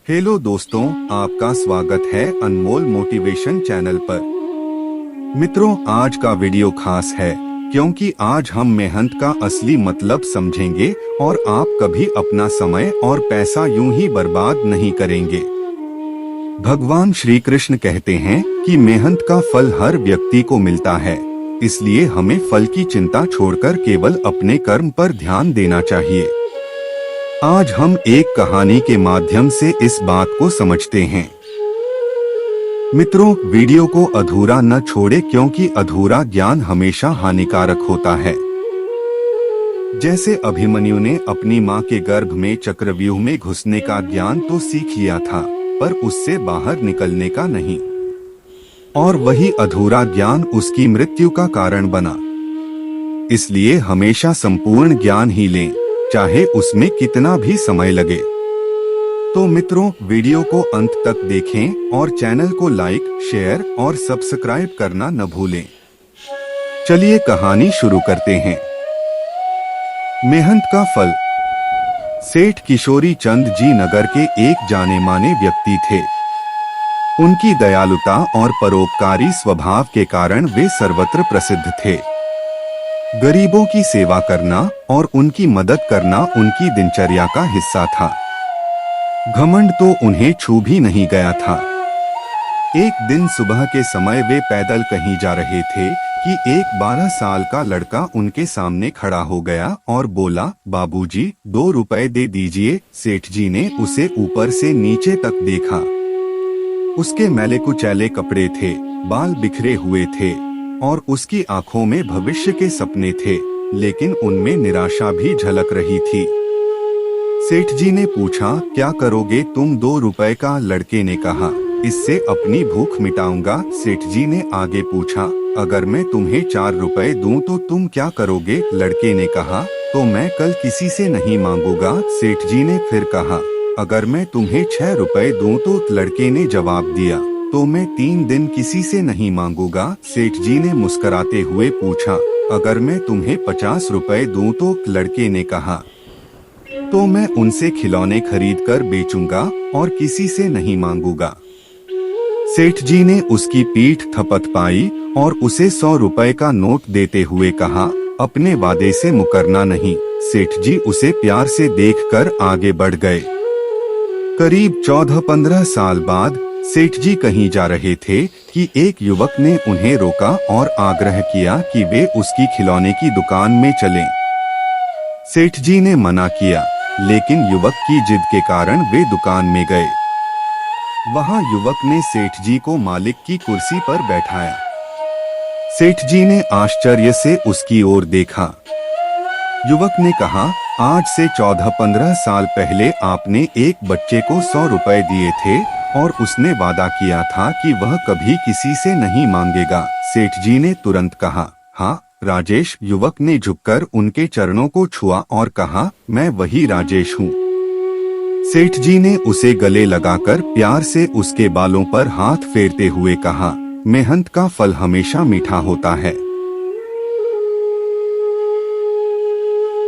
Hello दोस्तों, आपका स्वागत है अनमोल मोटिवेशन चैनल पर। मित्रों, आज का वीडियो खास है क्योंकि आज हम मेहनत का असली मतलब समझेंगे और आप कभी अपना समय और पैसा यूं ही बर्बाद नहीं करेंगे। भगवान श्री कृष्ण कहते हैं कि मेहनत का फल हर व्यक्ति को मिलता है, इसलिए हमें फल की चिंता छोड़कर केवल अपने कर्म पर ध्यान देना चाहिए। आज हम एक कहानी के माध्यम से इस बात को समझते हैं। मित्रों, वीडियो को अधूरा न छोड़े क्योंकि अधूरा ज्ञान हमेशा हानिकारक होता है। जैसे अभिमन्यु ने अपनी मां के गर्भ में चक्रव्यूह में घुसने का ज्ञान तो सीख लिया था, पर उससे बाहर निकलने का नहीं, और वही अधूरा ज्ञान उसकी मृत्यु का कारण बना। इसलिए हमेशा संपूर्ण ज्ञान ही लें, चाहे उसमें कितना भी समय लगे। तो मित्रों, वीडियो को अंत तक देखें और चैनल को लाइक, शेयर और सब्सक्राइब करना न भूलें। चलिए कहानी शुरू करते हैं। मेहनत का फल। सेठ किशोरी चंद जी नगर के एक जाने माने व्यक्ति थे। उनकी दयालुता और परोपकारी स्वभाव के कारण वे सर्वत्र प्रसिद्ध थे। गरीबों की सेवा करना और उनकी मदद करना उनकी दिनचर्या का हिस्सा था। घमंड तो उन्हें छू भी नहीं गया था। एक दिन सुबह के समय वे पैदल कहीं जा रहे थे कि एक 12 साल का लड़का उनके सामने खड़ा हो गया और बोला, बाबूजी, 2 रुपए दे दीजिए। सेठ जी ने उसे ऊपर से नीचे तक देखा। उसके मैले कुचैले कपड़े थे, बाल बिखरे हुए थे और उसकी आंखों में भविष्य के सपने थे, लेकिन उनमें निराशा भी झलक रही थी। सेठ जी ने पूछा, क्या करोगे तुम 2 रुपए का? लड़के ने कहा, इससे अपनी भूख मिटाऊंगा। सेठ जी ने आगे पूछा, अगर मैं तुम्हें 4 रुपए दूं तो तुम क्या करोगे? लड़के ने कहा, तो मैं कल किसी से नहीं मांगूंगा। सेठ जी ने फिर कहा, अगर मैं तुम्हें 6 रुपए दूं तो? लड़के ने जवाब दिया, तो मैं 3 दिन किसी से नहीं मांगूंगा। सेठ जी ने मुस्कुराते हुए पूछा, अगर मैं तुम्हें 50 रुपए दूं तो? लड़के ने कहा, तो मैं उनसे खिलौने खरीद कर बेचूंगा और किसी से नहीं मांगूंगा। सेठ जी ने उसकी पीठ थपथपाई और उसे 100 रुपए का नोट देते हुए कहा, अपने वादे से मुकरना नहीं। सेठ जी उसे प्यार से देखकर आगे बढ़ गए। करीब 14-15 साल बाद सेठ जी कहीं जा रहे थे कि एक युवक ने उन्हें रोका और आग्रह किया कि वे उसकी खिलौने की दुकान में चलें। सेठ जी ने मना किया, लेकिन युवक की जिद के कारण वे दुकान में गए। वहां युवक ने सेठ जी को मालिक की कुर्सी पर बैठाया। सेठ जी ने आश्चर्य से उसकी ओर देखा। युवक ने कहा, आज से 14-15 साल पहले आपने एक बच्चे को 100 रुपए दिए थे और उसने वादा किया था कि वह कभी किसी से नहीं मांगेगा। सेठ जी ने तुरंत कहा, हाँ राजेश। युवक ने झुककर उनके चरणों को छुआ और कहा, मैं वही राजेश हूँ। सेठ जी ने उसे गले लगाकर प्यार से उसके बालों पर हाथ फेरते हुए कहा, मेहनत का फल हमेशा मीठा होता है।